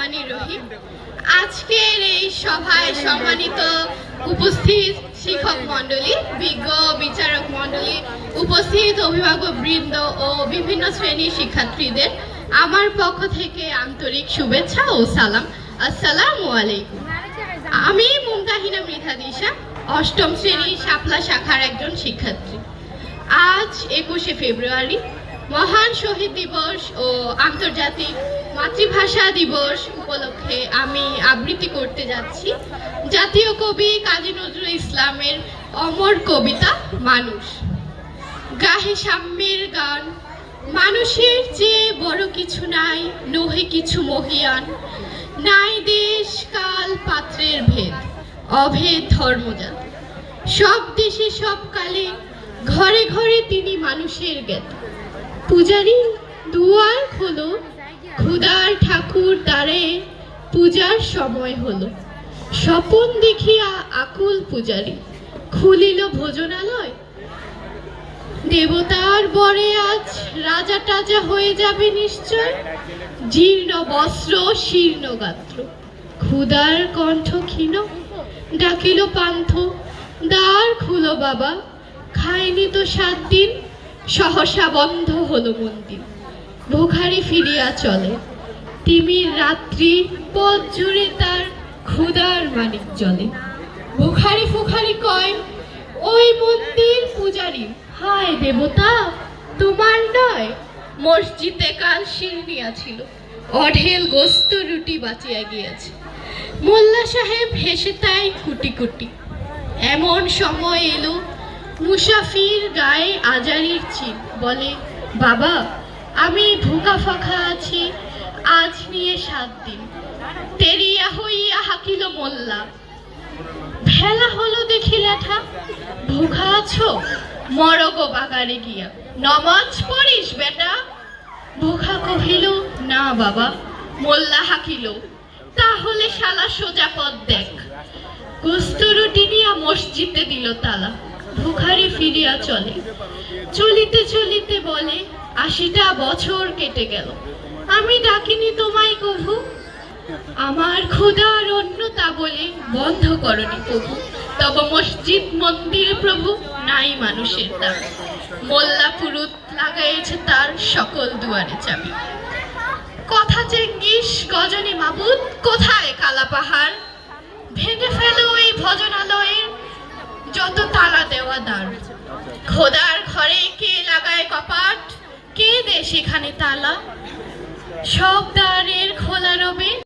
রহমানির রহিম। আজকের এই সভায় সম্মানিত উপস্থিত শিক্ষক মণ্ডলী, বিজ্ঞ বিচারক মণ্ডলী, উপস্থিত অভিভাবক বৃন্দ ও বিভিন্ন শ্রেণীর শিক্ষার্থীদের আমার পক্ষ থেকে আন্তরিক শুভেচ্ছা ও সালাম। আসসালামু আলাইকুম। আমি মুমতাহিনা মৃধা দিশা, অষ্টম শ্রেণী শাপলা শাখার একজন শিক্ষার্থী। আজ 21শে ফেব্রুয়ারি মহান শহীদ দিবস ও আন্তর্জাতিক মাতৃভাষা দিবস উপলক্ষে আমি আবৃত্তি করতে যাচ্ছি জাতীয় কবি কাজী নজরুল ইসলামের অমর কবিতা মানুষ। গাহে সাম্যের গান, মানুষের চেয়ে বড় কিছু নাই, নহে কিছু মহিয়ান, নাই দেশ কাল পাত্রের ভেদ, অভেদ ধর্মজাত, সব দেশে সব কালে ঘরে ঘরে তিনি মানুষের জ্ঞাত। পূজারি দুয়ার খোলো, ক্ষুধার ঠাকুর দ্বারে পূজার সময় হলো। স্বপন দেখিয়া আকুল পূজারি খুলিল ভোজনালয়। দেবতার বরে আজ রাজা টাজা হয়ে যাবে নিশ্চয়, জীর্ণ বস্ত্র শীর্ণ গাত্র, ক্ষুধার কণ্ঠ ক্ষীণ, ডাকিল পান্থ দ্বার খুলো বাবা, খায়নি তো 7 দিন, সহসা বন্ধ হলো মন্দির। ভোখারি ফিরিয়া চলে, তিমির রাত্রি পথ জুড়ে তার ক্ষুধার মানিক জলে। ভোখারি ফুখারি কয়, ওই মন্দির পূজারি, হায় দেবতা তোমার নয়। মসজিদে কাল শিরনিয়া ছিল, অঢেল গোস্ত রুটি বাঁচিয়া গিয়াছে। মোল্লা সাহেব হেসে তাই কুটি কুটি। এমন সময় এলো, মুসাফির গায়ে আজারির চিন, বলে বাবা আমি ভুকা ফাঁকা আছি, আজ নিয়ে 7 দিন। তেরিয়া হইয়া হাকিল মোল্লা, ভেলা হলো দেখি লেঠা, ভুখা আছো মরগো বাগারে গিয়া, নমাজ পড়িস বেটা। ভুখা কহিল না বাবা। মোল্লা হাকিল, তাহলে শালা সোজা পথ দেখ। গোস্ত রুটি নিয়া মসজিদে দিল তালা। ভুখারি ফিরিয়া চলে, চলিতে চলিতে বলে 80টা বছর কেটে গেল, আমি ডাকিনি তোমায় কভু। আমার ক্ষুধার অন্যতা বলে বন্ধ করনি প্রভু, তব মসজিদ মন্দির প্রভু নাই মানুষের দাম। মোল্লা পুরুত লাগাইছে তার সকল দুয়ারে চাবি। কথা চেঙ্গিস গজনী মাবুদ, কোথায় কালা পাহাড়? ভেঙে ফেলো এই ভজনালয়ের যত তালা দেওয়া দ্বার। খোদার ঘরে কে লাগায় কপাট, কে দে সেখানে তালা? সব দ্বারের খোলা রবে